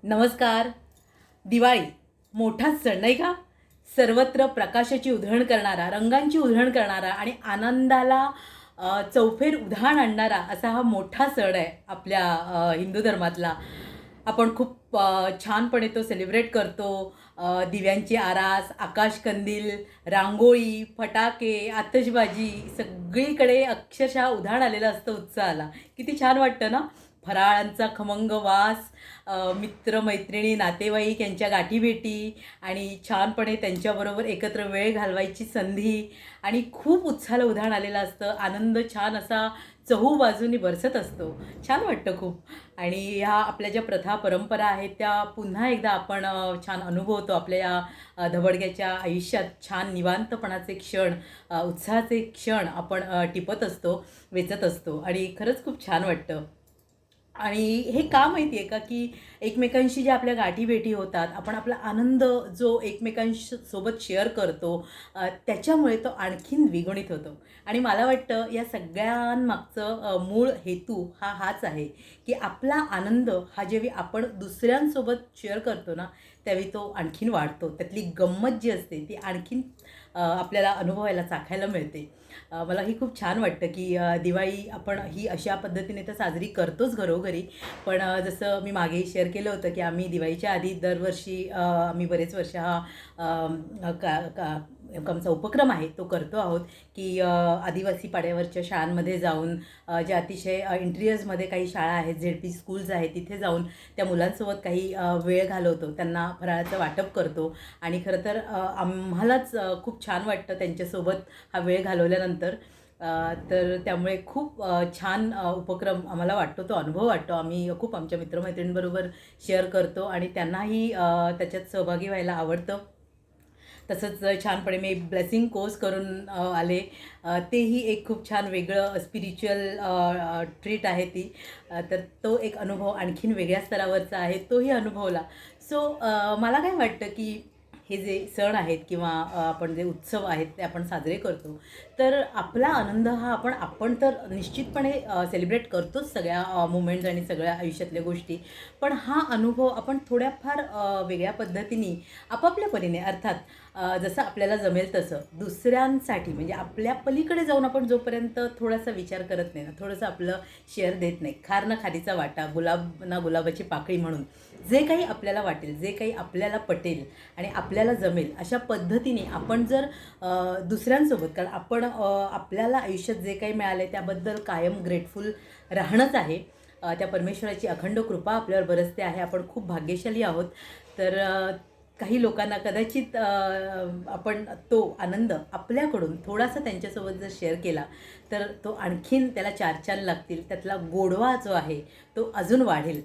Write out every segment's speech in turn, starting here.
नमस्कार. दिवाळी मोठा सण नाही का? सर्वत्र प्रकाशाची उधळण करणारा, रंगांची उधळण करणारा आणि आनंदाला चौफेर उधाण आणणारा असा हा मोठा सण आहे आपल्या हिंदू धर्मातला. आपण खूप छानपणे तो सेलिब्रेट करतो. दिव्यांची आरास, आकाशकंदील, रांगोळी, फटाके, आतषबाजी सगळीकडे अक्षरशः उधाण आलेलं असतं उत्साहाला. किती छान वाटतं ना? फराळांचा खमंग वास, मित्रमैत्रिणी, नातेवाईक यांच्या गाठीभेटी आणि छानपणे त्यांच्याबरोबर एकत्र वेळ घालवायची संधी आणि खूप उत्साहाला उधाण आलेलं असतं. आनंद छान असा चहूबाजूनी बरसत असतो. छान वाटतं खूप. आणि ह्या आपल्या ज्या प्रथा, परंपरा आहेत त्या पुन्हा एकदा आपण छान अनुभवतो. आपल्या या धबडग्याच्या आयुष्यात छान निवांतपणाचे क्षण, उत्साहाचे क्षण आपण टिपत असतो, वेचत असतो आणि खरंच खूप छान वाटतं. आणि हे का माहिती आहे का, की एकमेकांशी ज्या आपल्या गाठीभेटी होतात, आपण आपला आनंद जो सोबत शेअर करतो, त्याच्यामुळे तो आणखीन द्विगुणित होतो. आणि मला वाटतं या सगळ्यांमागचं मूळ हेतू हाच आहे, की आपला आनंद हा जेव्हा आपण दुसऱ्यांसोबत शेअर करतो ना, त्यावेळी तो आणखीन वाढतो. त्यातली गंमत जी असते ती आणखीन आपल्याला अनुभवायला, चाखायला मिळते. मलाही खूप छान वाटतं, की दिवाळी आपण ही अशा पद्धतीने तर साजरी करतोच घरोघरी. पण जसं मी मागेही शेअर केलं होतं, की आम्ही दिवाळीच्या आधी दरवर्षी आम्ही बरेच वर्ष हा का का आमचा उपक्रम आहे तो करतो आहोत, की आदिवासी पाड्यावरच्या शाळांमध्ये जाऊन, ज्या अतिशय इंटिरियर्समध्ये काही शाळा आहेत, झेडपी स्कूल्स आहेत, तिथे जाऊन त्या मुलांसोबत काही वेळ घालवतो. त्यांना फराळाचं वाटप करतो आणि खरं तर आम्हालाच खूप छान वाटतं त्यांच्यासोबत हा वेळ घालवल्यानंतर. तर त्यामुळे खूप छान उपक्रम आम्हाला वाटतो, तो अनुभव वाटतो. आम्ही खूप आमच्या मित्रमैत्रिणींबरोबर शेअर करतो आणि त्यांनाही त्याच्यात सहभागी व्हायला आवडतं. तसंच छानपणे मी ब्लेसिंग कोर्स करून आले. तेही एक खूप छान वेगळं स्पिरिच्युअल ट्रीट आहे ती. तर तो एक अनुभव आणखीन वेगळ्या स्तरावरचा आहे, तोही अनुभवला. सो मला काय वाटतं, की हे जे सण आहेत किंवा आपण जे उत्सव आहेत ते आपण साजरे करतो, तर आपला आनंद हा आपण तर निश्चितपणे सेलिब्रेट करतोच सगळ्या मुमेंट्स आणि सगळ्या आयुष्यातल्या गोष्टी. पण हा अनुभव आपण थोड्याफार वेगळ्या पद्धतीने आपापल्या परीने अर्थात जसं आपल्याला जमेल तसं दुसऱ्यांसाठी, म्हणजे आपल्या पलीकडे जाऊन आपण जोपर्यंत थोडासा विचार करत नाही ना, थोडंसं आपलं शेअर देत नाही, खार ना खारीचा वाटा, गुलाब ना गुलाबाची पाकळी म्हणून जे काही आपल्याला वाटेल, जे काही आपल्याला पटेल आणि आपल्याला जमेल अशा पद्धतीने आपण जर दुसऱ्यांसोबत, कारण आपण आपल्याला आयुष्यात जे काही मिळालं आहे त्याबद्दल कायम ग्रेटफुल राहणंच आहे. त्या परमेश्वराची अखंड कृपा आपल्यावर बरसते आहे. आपण खूप भाग्यशाली आहोत. तर काही लोकांना कदाचित आपण तो आनंद आपल्याकडून थोडासा त्यांच्यासोबत जर शेअर केला तर तो आणखीन त्याला चार चान लागतील, त्यातला गोडवा जो आहे तो अजून वाढेल,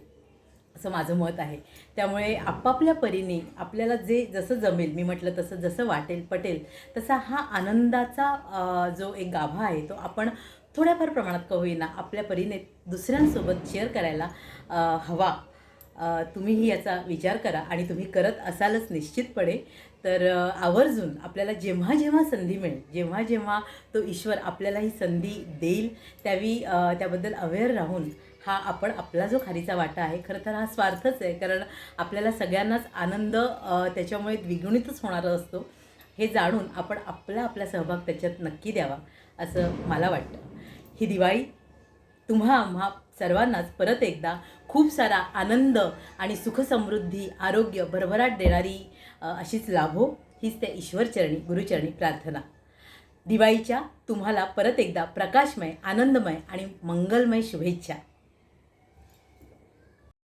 असं माझं मत आहे. त्यामुळे आपापल्या परीने आपल्याला जे जसं जमेल, मी म्हटलं तसं जसं वाटेल पटेल तसा हा आनंदाचा जो एक गाभा आहे तो आपण थोड्याफार प्रमाणात का होईना आपल्या परीने दुसऱ्यांसोबत शेअर करायला हवा. तुम्हीही याचा विचार करा आणि तुम्ही करत असालच निश्चितपणे. तर आवर्जून आपल्याला जेव्हा जेव्हा संधी मिळेल, जेव्हा जेव्हा तो ईश्वर आपल्याला ही संधी देईल, त्यावेळी त्याबद्दल अवेअर राहून हा आपण आपला जो खारीचा वाटा आहे, खरं तर हा स्वार्थच आहे, कारण आपल्याला सगळ्यांनाच आनंद त्याच्यामुळे द्विगुणितच होणारा असतो. हे जाणून आपण आपला सहभाग त्याच्यात नक्की द्यावा असं मला वाटतं. ही दिवाळी आम्हा सर्वांनाच परत एकदा खूप सारा आनंद आणि सुखसमृद्धी, आरोग्य, भरभराट देणारी अशीच लाभो, हीच त्या ईश्वरचरणी, गुरुचरणी प्रार्थना. दिवाळीच्या तुम्हाला परत एकदा प्रकाशमय, आनंदमय आणि मंगलमय शुभेच्छा.